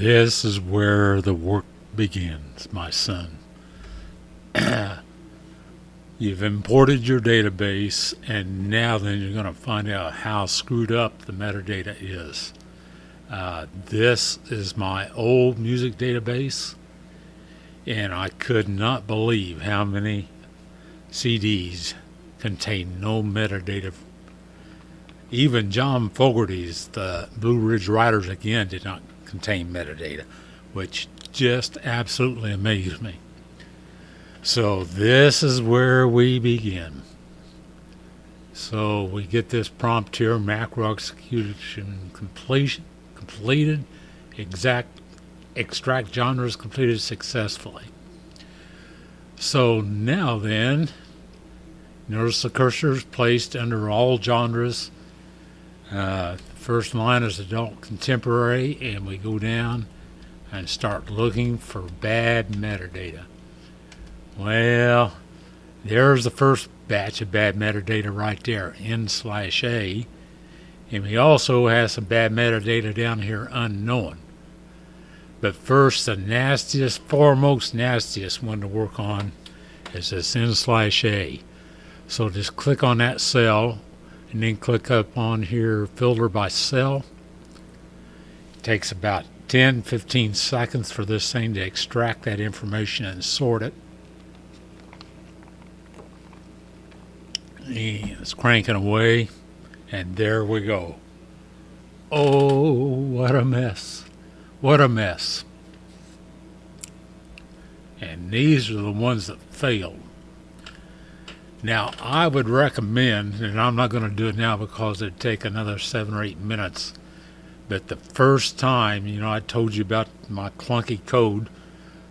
This is where the work begins, my son. You've imported your database, and now then you're going to find out how screwed up the metadata is. This is my old music database, and I could not believe how many CDs contain no metadata. Even John Fogerty's The Blue Ridge Riders again did not contain metadata, which just absolutely amazed me. So this is where we begin. So we get this prompt here: macro execution completed, extract genres completed successfully. So now then, notice the cursor is placed under all genres. First line is adult contemporary, and we go down and start looking for bad metadata. Well, there's the first batch of bad metadata right there, N/A, and we also have some bad metadata down here, unknown. But first, the foremost nastiest one to work on is this N/A. So just click on that cell, and then click up on here, filter by cell. It takes about 10-15 seconds for this thing to extract that information and sort it. And it's cranking away, and there we go. Oh, what a mess. What a mess. And these are the ones that failed. Now, I would recommend, and I'm not going to do it now because it'd take another 7 or 8 minutes, but the first time, I told you about my clunky code,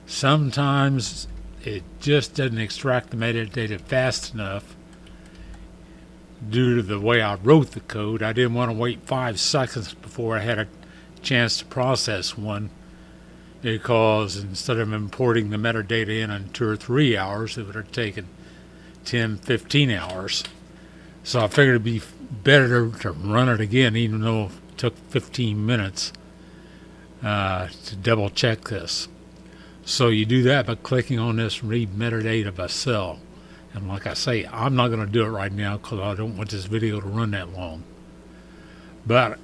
sometimes it just doesn't extract the metadata fast enough due to the way I wrote the code. I didn't want to wait 5 seconds before I had a chance to process one, because instead of importing the metadata in 2 or 3 hours, it would have taken 10-15 hours. So I figured it'd be better to run it again, even though it took 15 minutes to double check this. So you do that by clicking on this read metadata by cell. And like I say, I'm not going to do it right now because I don't want this video to run that long. But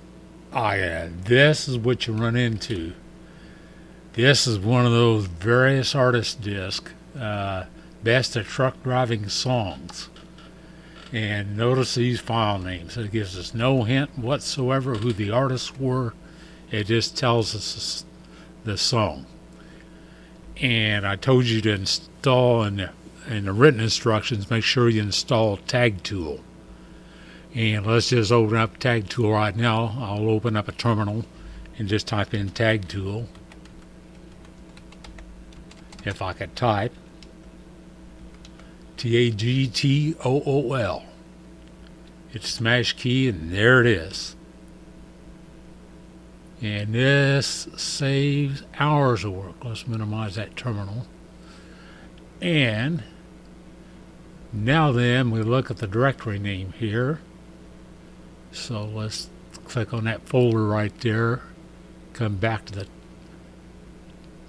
this is what you run into. This is one of those various artist discs, best of truck driving songs. And notice these file names. It gives us no hint whatsoever who the artists were. It just tells us the song. And I told you to install in the written instructions, make sure you install Tag Tool. And let's just open up Tag Tool right now. I'll open up a terminal and just type in Tag Tool. If I could type TAGTOOL. Hit smash key, and there it is. And this saves hours of work. Let's minimize that terminal. And now then, we look at the directory name here. So let's click on that folder right there. Come back to the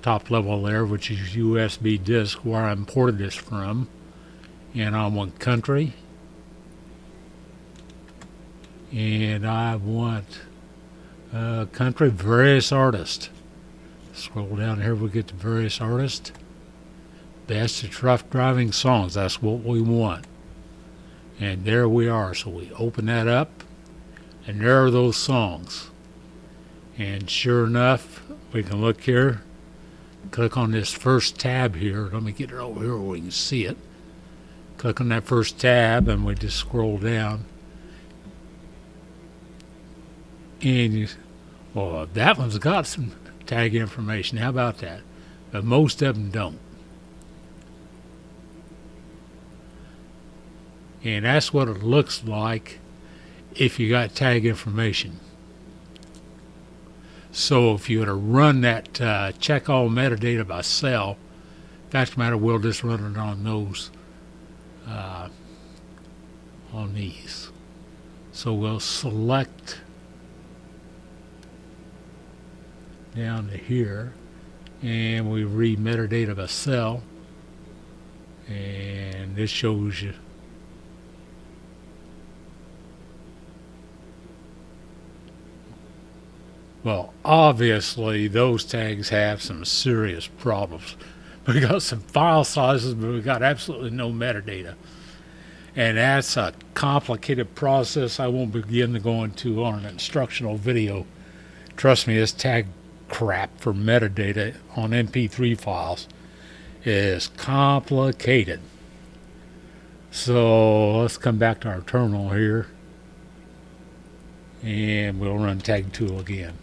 top level there, which is USB disk, where I imported this from. And I want country. And I want country, various artists. Scroll down here, we get to various artists. Best of truck driving songs, that's what we want. And there we are. So we open that up, and there are those songs. And sure enough, we can look here, click on this first tab here. Let me get it over here where we can see it. Click on that first tab, and we just scroll down. And well, that one's got some tag information. How about that? But most of them don't. And that's what it looks like if you got tag information. So if you were to run that check all metadata by cell, fact of the matter, we'll just run it on those, on these. So we'll select down to here, and we read metadata by cell, and this shows you well, obviously those tags have some serious problems. We got some file sizes, but we got absolutely no metadata. And that's a complicated process I won't begin to go into on an instructional video. Trust me, this tag crap for metadata on MP3 files is complicated. So let's come back to our terminal here, and we'll run tag tool again.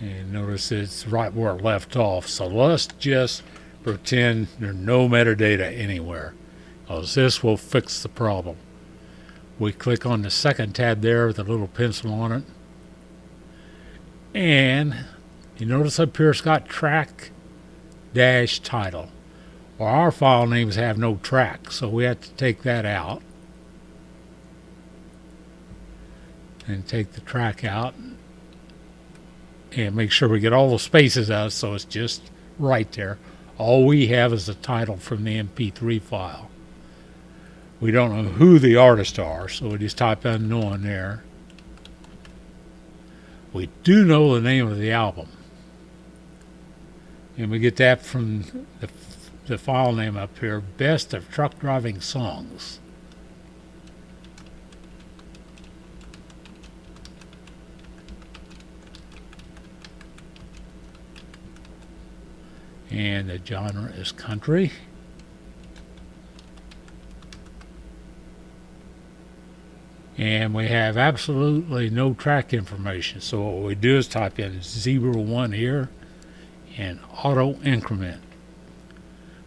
And notice it's right where it left off. So let's just pretend there's no metadata anywhere, because this will fix the problem. We click on the second tab there with a little pencil on it, and you notice up here it's got track dash title. Well, our file names have no track, so we have to take that out and take the track out and make sure we get all the spaces out so it's just right there. All we have is the title from the MP3 file. We don't know who the artists are, so we just type unknown there. We do know the name of the album, and we get that from the file name up here, Best of Truck Driving Songs. And the genre is country. And we have absolutely no track information. So what we do is type in 01 here and auto increment.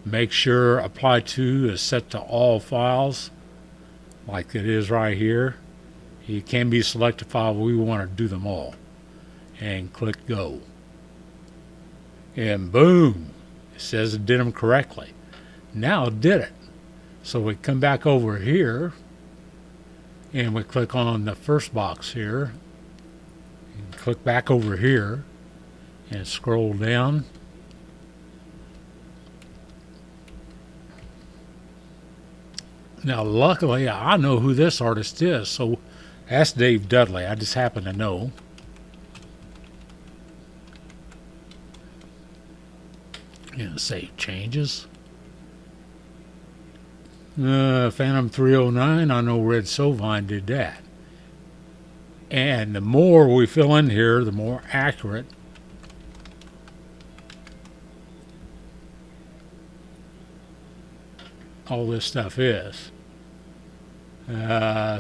Make sure apply to is set to all files like it is right here. It can be selected file, we want to do them all. And click go. And boom, it says it did them correctly. Now it did it. So we come back over here and we click on the first box here and click back over here and scroll down. Now luckily I know who this artist is, so that's Dave Dudley. I just happen to know. And save changes. Phantom 309, I know Red Sovine did that. And the more we fill in here, the more accurate all this stuff is.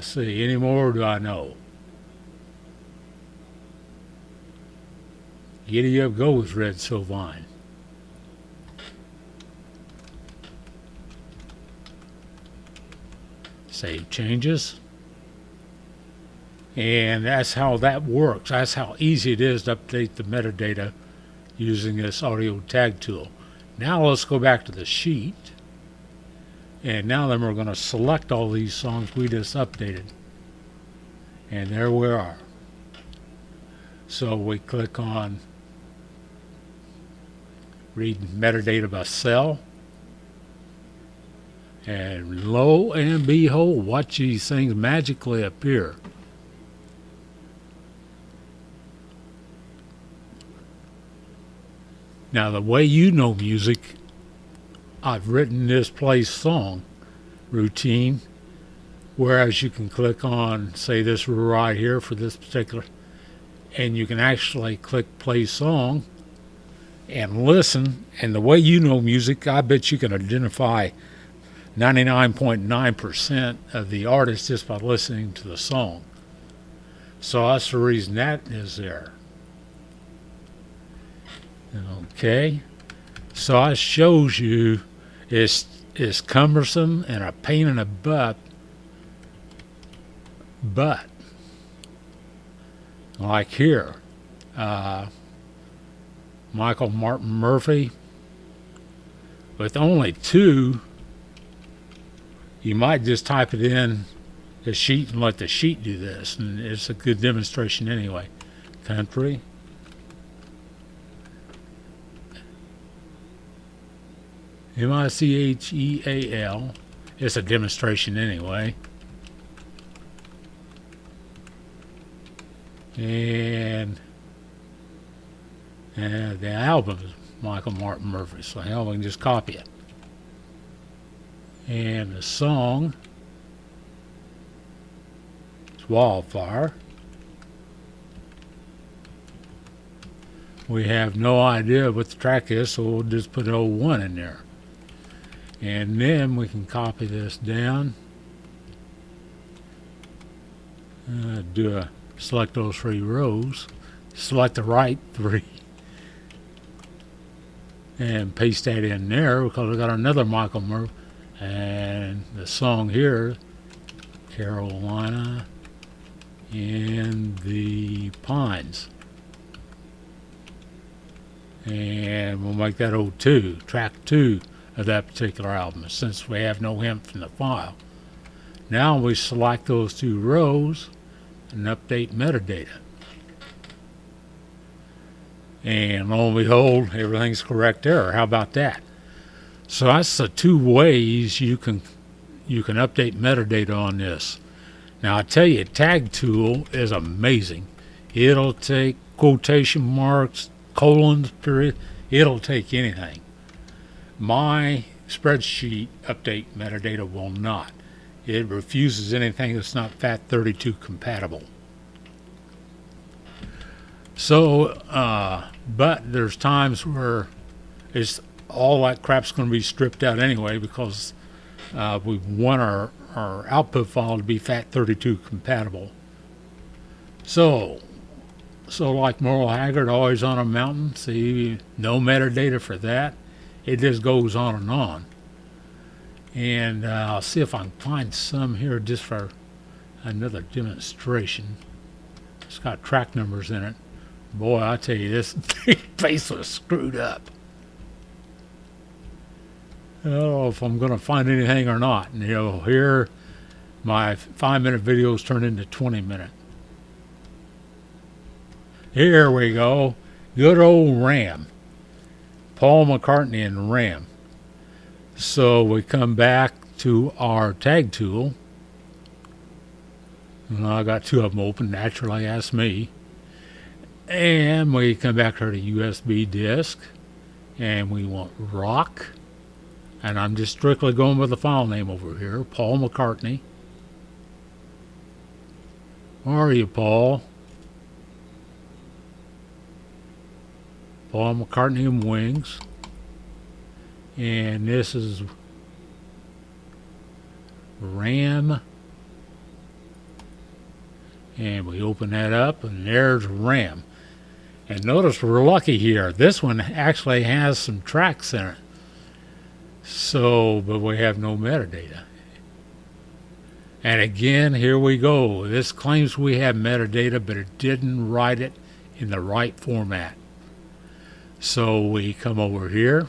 See, any more do I know? Giddy Up goes Red Sovine. Save changes. And that's how that works. That's how easy it is to update the metadata using this audio tag tool. Now let's go back to the sheet. And now then we're going to select all these songs we just updated. And there we are. So we click on read metadata by cell. And lo and behold, watch these things magically appear. Now the way you know music, I've written this play song routine, whereas you can click on, say this right here for this particular, and you can actually click play song and listen, and the way you know music, I bet you can identify 99.9% of the artist just by listening to the song. So that's the reason that is there. Okay, so that shows you it's cumbersome and a pain in the butt, but like here, Michael Martin Murphy, with only two, you might just type it in the sheet and let the sheet do this, and it's a good demonstration anyway. country, MICHEAL. It's a demonstration anyway. And the album is Michael Martin Murphey, so hell, we can just copy it. And the song is Wildfire. We have no idea what the track is, so we'll just put 01 in there. And then we can copy this down. Select those 3 rows. Select the right 3. And paste that in there because we got another Michael Murphy. And the song here, Carolina in the Pines. And we'll make that 02, track 2 of that particular album, since we have no hint from the file. Now we select those 2 rows and update metadata. And lo and behold, everything's correct there. How about that? So that's the 2 ways you can update metadata on this. Now I tell you, tag tool is amazing. It'll take quotation marks, colons, period. It'll take anything. My spreadsheet update metadata will not. It refuses anything that's not FAT32 compatible. So, but there's times where all that crap's going to be stripped out anyway because we want our output file to be FAT32 compatible. So like Merle Haggard, Always on a Mountain, see, no metadata for that. It just goes on and on. And I'll see if I can find some here just for another demonstration. It's got track numbers in it. Boy, I tell you, this face was screwed up. I don't know if I'm going to find anything or not. And, here my 5-minute videos turn into 20-minute. Here we go. Good old RAM. Paul McCartney and RAM. So we come back to our tag tool. And I got 2 of them open. Naturally, ask me. And we come back to the USB disk. And we want rock. And I'm just strictly going with the file name over here. Paul McCartney. Where are you, Paul? Paul McCartney and Wings. And this is RAM. And we open that up, and there's RAM. And notice we're lucky here. This one actually has some tracks in it. So, but we have no metadata. And again, here we go. This claims we have metadata, but it didn't write it in the right format. So we come over here,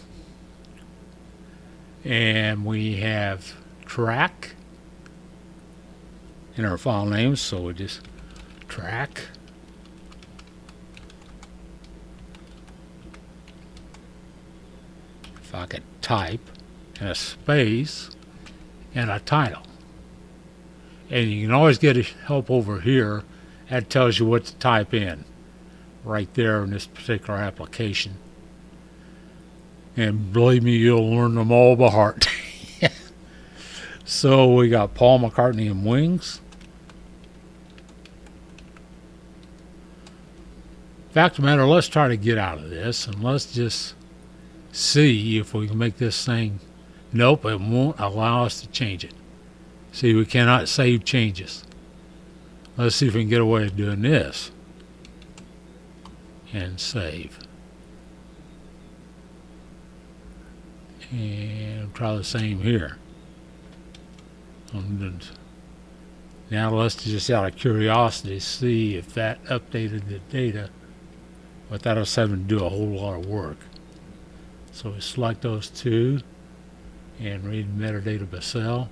and we have track in our file name, so we just track. If I could type, and a space, and a title. And you can always get help over here. That tells you what to type in right there in this particular application. And believe me, you'll learn them all by heart. So we got Paul McCartney and Wings. Fact of the matter, let's try to get out of this, and let's just see if we can make this thing. Nope, it won't allow us to change it. See, we cannot save changes. Let's see if we can get away with doing this. And save. And try the same here. Now let's just, out of curiosity, see if that updated the data without us having to do a whole lot of work. So we select those 2 and read metadata by cell.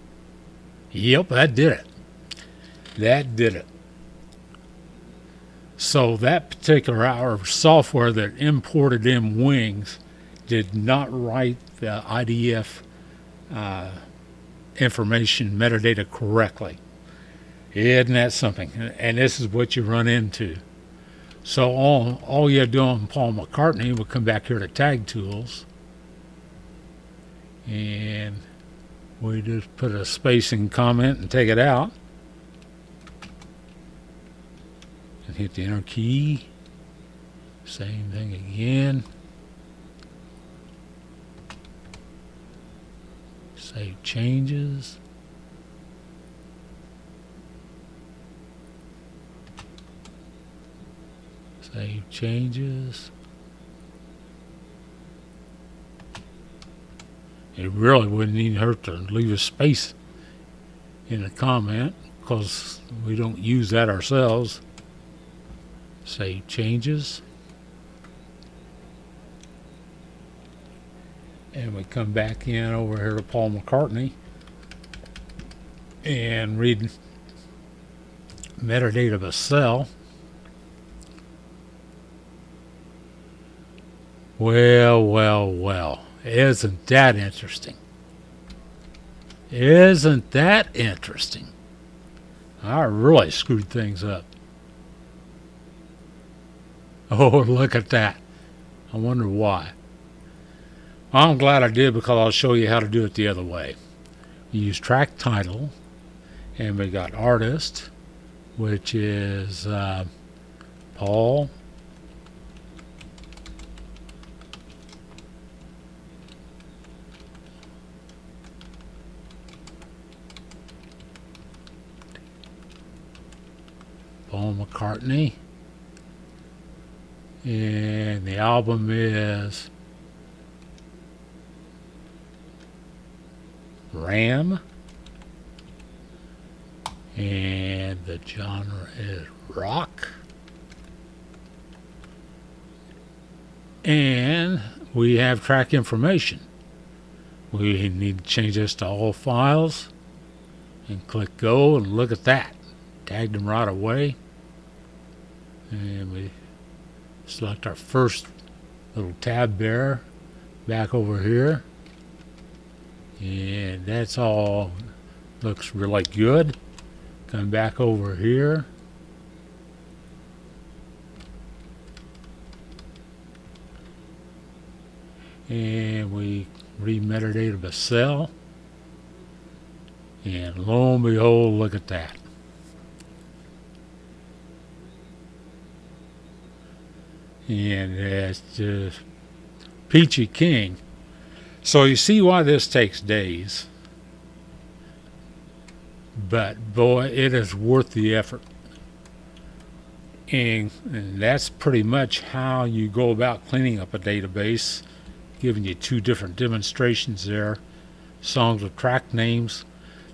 Yep, that did it. That did it. So that particular our software that imported in Wings did not write the IDF information metadata correctly. Isn't that something? And this is what you run into. So all you do on Paul McCartney, we'll come back here to Tag Tools, and we just put a spacing comment and take it out, and hit the enter key. Same thing again. Save changes. Save changes. It really wouldn't even hurt to leave a space in a comment because we don't use that ourselves. Save changes. And we come back in over here to Paul McCartney and read metadata of a cell. Well. Isn't that interesting? Isn't that interesting? I really screwed things up. Oh, look at that. I wonder why. I'm glad I did, because I'll show you how to do it the other way. You use track title, and we got artist, which is Paul McCartney, and the album is Ram, and the genre is rock, and we have track information. We need to change this to all files and click go, and look at that, tagged them right away. And we select our first little tab there back over here, and that's all. Looks really good. Come back over here, and we read metadata of a cell, and lo and behold, look at that. And it's just peachy king. So you see why this takes days, but boy, it is worth the effort. And that's pretty much how you go about cleaning up a database, giving you two different demonstrations there. Songs with track names.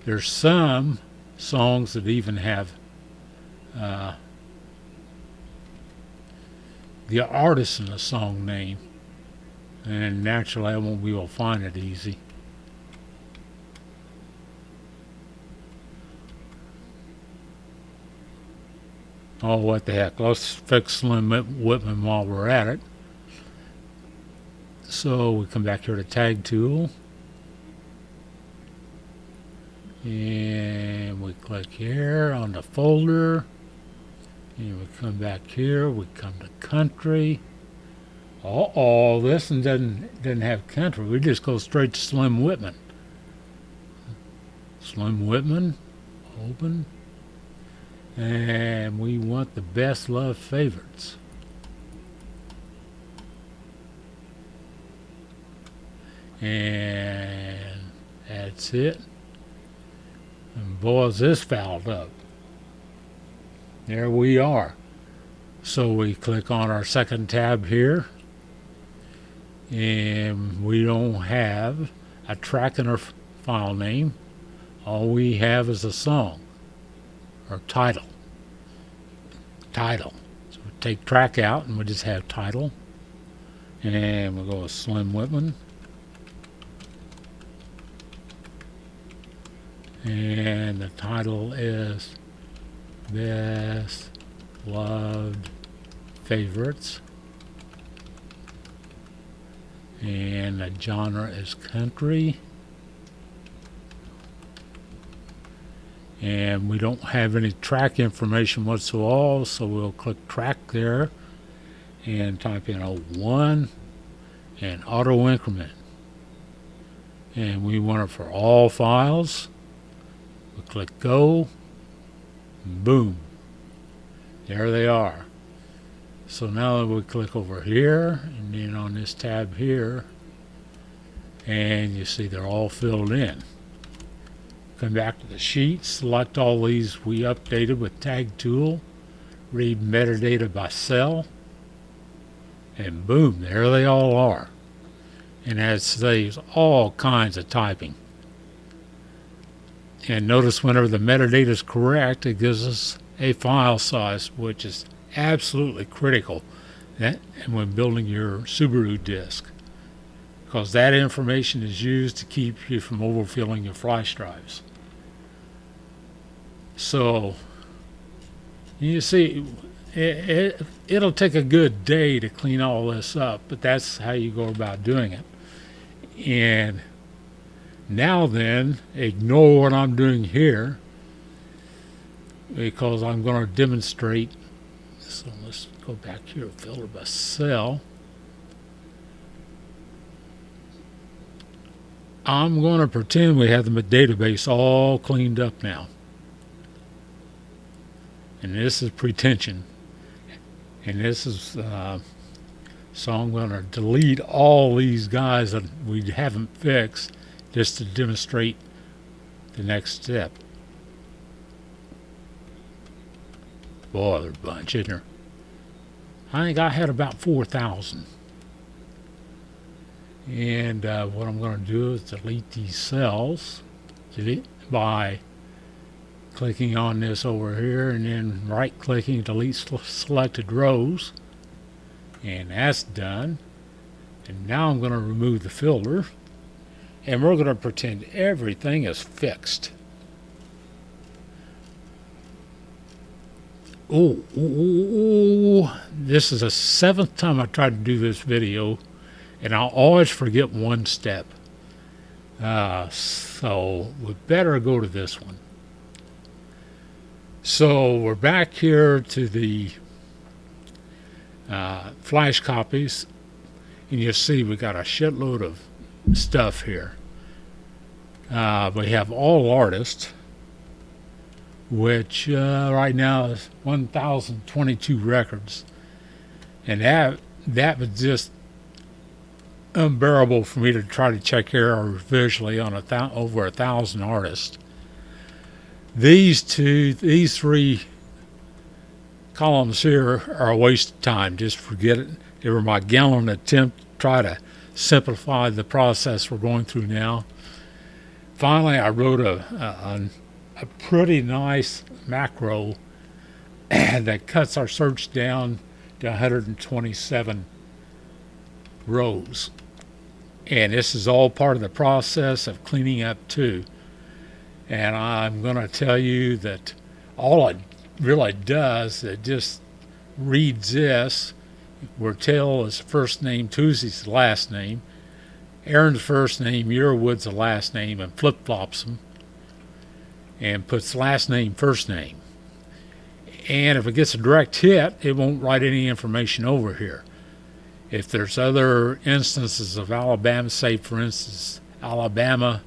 There's some songs that even have the artist in the song name, and naturally I won't be able to find it easy. Oh, what the heck, let's fix Slim Whitman while we're at it. So we come back here to Tag Tool, and we click here on the folder, and we come back here, we come to country. This one doesn't have country. We just go straight to Slim Whitman. Slim Whitman, open, and we want the best loved favorites. And that's it. And boy, is this fouled up. There we are. So we click on our second tab here, and we don't have a track in our file name. All we have is a song or title. So we take track out and we just have title, and we'll go with Slim Whitman, and the title is Best Loved favorites, and the genre is country, and we don't have any track information whatsoever, so we'll click track there and type in 01 and auto increment, and we want it for all files. We click go, boom, there they are. So now we click over here and then on this tab here, and you see they're all filled in. Come back to the sheet, select all these we updated with tag tool, read metadata by cell, and boom, there they all are. And that saves all kinds of typing. And notice whenever the metadata is correct, it gives us a file size, which is absolutely critical and when building your Subaru disk, because that information is used to keep you from overfilling your flash drives. So you see, it'll take a good day to clean all this up, but that's how you go about doing it. And now then, ignore what I'm doing here, because I'm going to demonstrate. So let's go back here, filter by cell. I'm going to pretend we have the database all cleaned up now. And this is pretension. And this is, so I'm going to delete all these guys that we haven't fixed just to demonstrate the next step. Boy, there's a bunch, isn't there? I think I had about 4,000. And what I'm going to do is delete these cells by clicking on this over here and then right-clicking, delete selected rows. And that's done. And now I'm going to remove the filter. And we're going to pretend everything is fixed. This is the 7th time I tried to do this video, and I'll always forget one step. So we better go to this one. So we're back here to the flash copies, and you see we got a shitload of stuff here. We have all artists, which right now is 1,022 records, and that was just unbearable for me to try to check here visually on over 1,000 artists. These three columns here are a waste of time. Just forget it. They were my gallant attempt to try to simplify the process we're going through now. Finally, I wrote a pretty nice macro that cuts our search down to 127 rows. And this is all part of the process of cleaning up too. And I'm going to tell you that all it really does, it just reads this, where Till is first name, Tuesday's the last name, Aaron's first name, Yearwood's the last name, and flip-flops them and puts last name, first name. And if it gets a direct hit, it won't write any information over here. If there's other instances of Alabama, say for instance Alabama,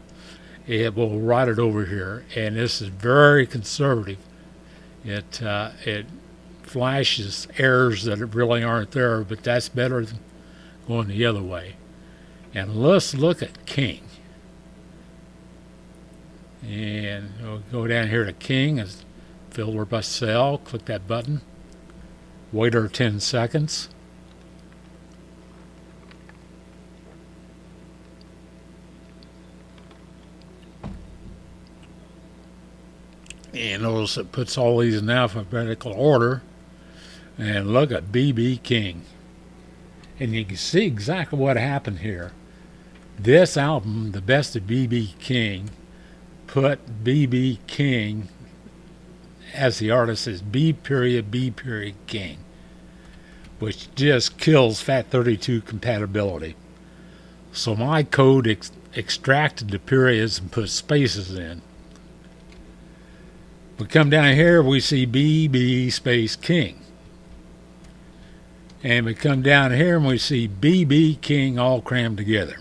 it will write it over here. And this is very conservative. It flashes errors that really aren't there, but that's better than going the other way. And let's look at King. And we'll go down here to King and filter by cell, click that button, wait our 10 seconds. And notice it puts all these in alphabetical order. And look at B.B. King. And you can see exactly what happened here. This album, The Best of B.B. King, put B.B. King as the artist as B.B. King. which just kills FAT32 compatibility. So my code extracted the periods and put spaces in. We come down here, we see BB space King. And we come down here and we see BB King all crammed together.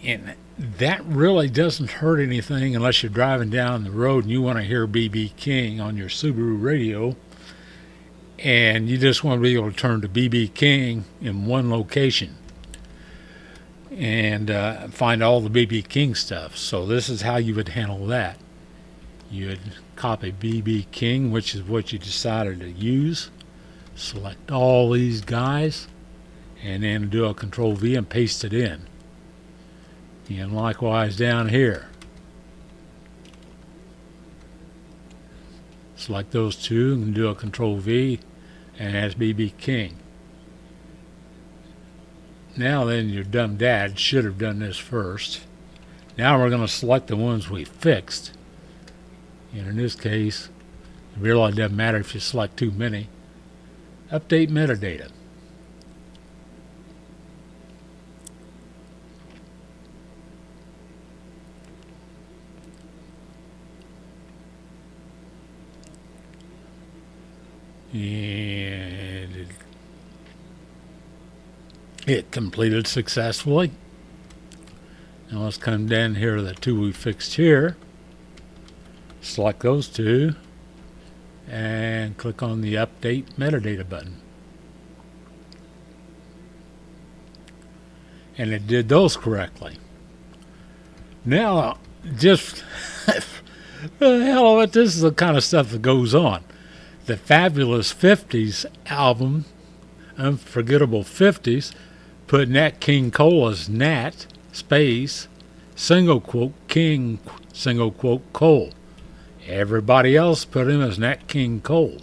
And that really doesn't hurt anything unless you're driving down the road and you want to hear BB King on your Subaru radio. And you just want to be able to turn to BB King in one location and find all the BB King stuff. So this is how you would handle that. You would copy BB King, which is what you decided to use. Select all these guys and then do a Control V and paste it in. And likewise down here. Select those two and do a Control V and that's BB King. Now then, your dumb dad should have done this first. Now we're going to select the ones we fixed. And in this case, it really doesn't matter if you select too many. Update metadata. And it completed successfully. Now let's come down here to the two we fixed here. Select those two and click on the update metadata button. And it did those correctly. Now, just the hell of it, this is the kind of stuff that goes on. The Fabulous 50s album, Unforgettable 50s, put Nat King Cole as Nat space single quote King single quote Cole. Everybody else put him as Nat King Cole.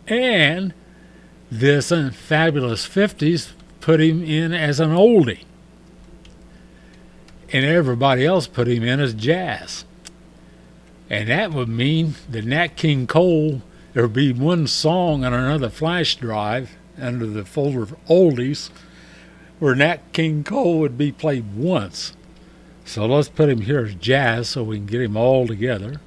And this Fabulous 50s put him in as an oldie. And everybody else put him in as jazz. And that would mean that Nat King Cole, there would be one song on another flash drive under the folder of oldies where Nat King Cole would be played once. So let's put him here as jazz so we can get him all together.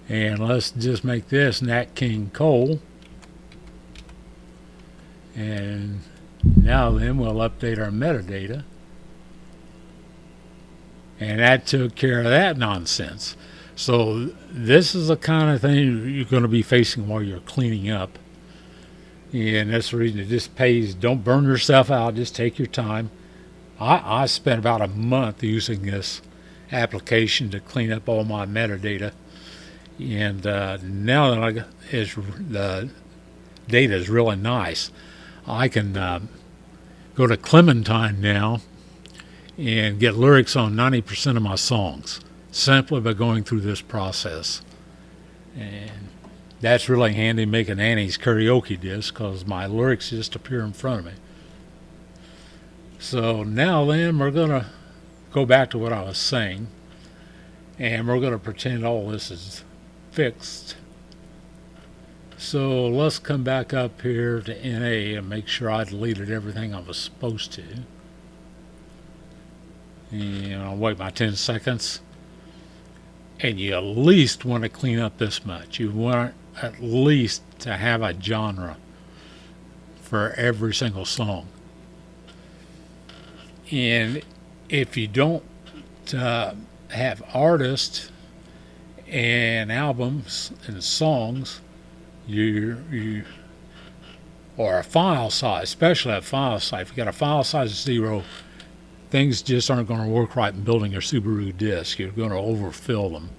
And let's just make this Nat King Cole. And now then we'll update our metadata. And that took care of that nonsense. So this is the kind of thing you're going to be facing while you're cleaning up. And that's the reason it just pays. Don't burn yourself out. Just take your time. I spent about a month using this application to clean up all my metadata. And now that the data is really nice, I can go to Clementine now and get lyrics on 90% of my songs simply by going through this process. And that's really handy making Annie's karaoke disc because my lyrics just appear in front of me. So now then we're going to go back to what I was saying, and we're going to pretend all this is fixed. So let's come back up here to NA and make sure I deleted everything I was supposed to. And I'll wait my 10 seconds. And you at least want to clean up this much. You want at least to have a genre for every single song. And if you don't have artists and albums and songs, you or a file size, especially a file size. If you got a file size of 0, things just aren't going to work right in building your Subaru disk. You're going to overfill them.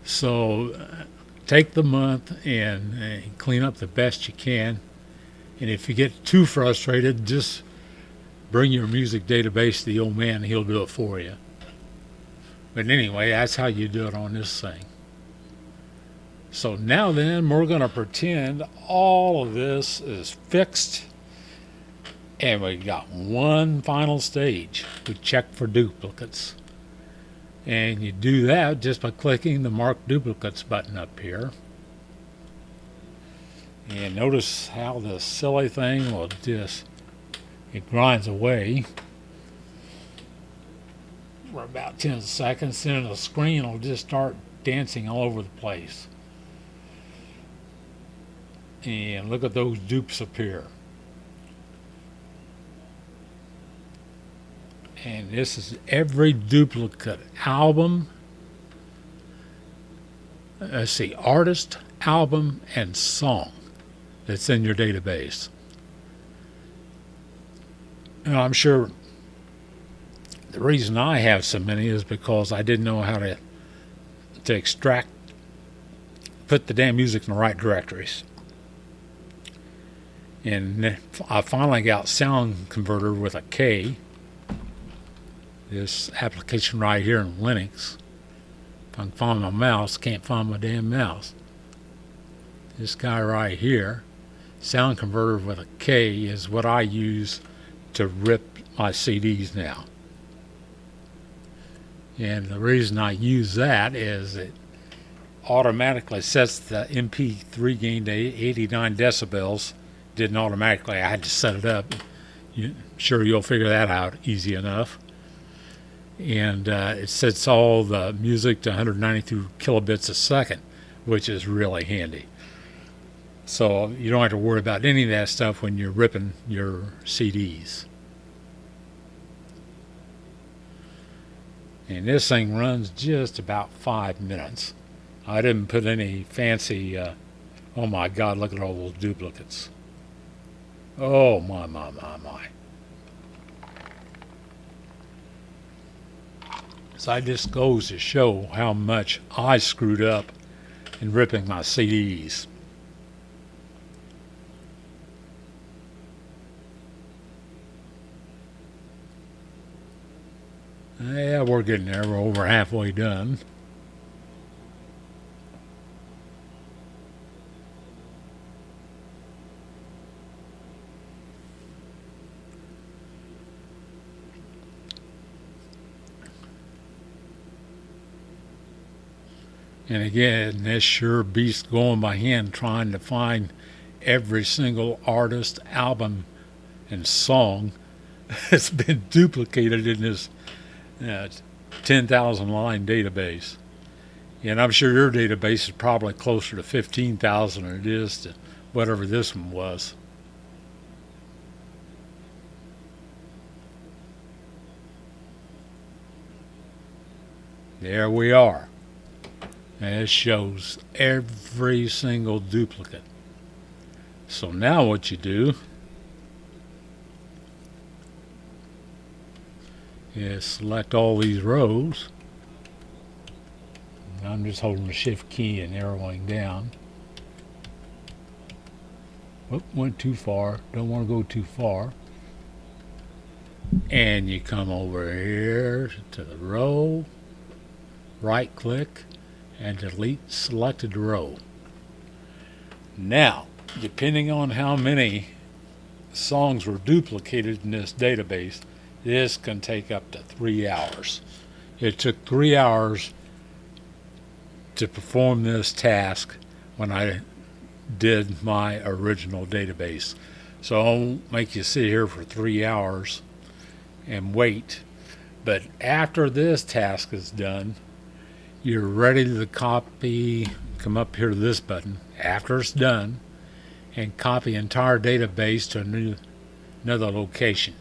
So take the month and clean up the best you can. And if you get too frustrated, just bring your music database to the old man. He'll do it for you. But anyway, that's how you do it on this thing. So now then, we're going to pretend all of this is fixed. And we got one final stage. We check for duplicates. And you do that just by clicking the Mark Duplicates button up here. And notice how the silly thing will just, it grinds away for about 10 seconds, then the screen will just start dancing all over the place. And look at those dupes appear. And this is every duplicate album. Let's see, artist, album, and song that's in your database. And I'm sure the reason I have so many is because I didn't know how to extract, put the damn music in the right directories. And I finally got Sound Converter with a K. This application right here in Linux. If I can find my mouse, can't find my damn mouse. This guy right here, Sound Converter with a K, is what I use to rip my CDs now. And the reason I use that is it automatically sets the MP3 gain to 89 decibels. Didn't automatically, I had to set it up. Sure, you'll figure that out easy enough. And it sets all the music to 192 kilobits a second, which is really handy. So you don't have to worry about any of that stuff when you're ripping your CDs. And this thing runs just about 5 minutes. I didn't put any fancy, oh my God, look at all those duplicates. Oh my. So that just goes to show how much I screwed up in ripping my CDs. Yeah, we're getting there. We're over halfway done. And again, this sure beats going by hand trying to find every single artist, album, and song that's been duplicated in this 10,000 line database. And I'm sure your database is probably closer to 15,000 than it is to whatever this one was. There we are. And it shows every single duplicate. So now what you do is select all these rows. I'm just holding the shift key and arrowing down. Whoop, went too far. Don't want to go too far. And you come over here to the row, right click, and delete selected row. Now, depending on how many songs were duplicated in this database, this can take up to 3 hours. It took 3 hours to perform this task when I did my original database. So I won't make you sit here for 3 hours and wait. But after this task is done, you're ready to copy, come up here to this button after it's done, and copy entire database to another location.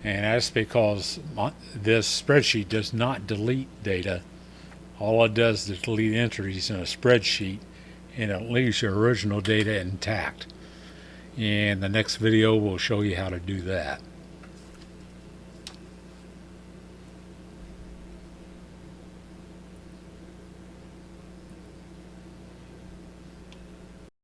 And that's because this spreadsheet does not delete data. All it does is delete entries in a spreadsheet, and it leaves your original data intact. And the next video will show you how to do that.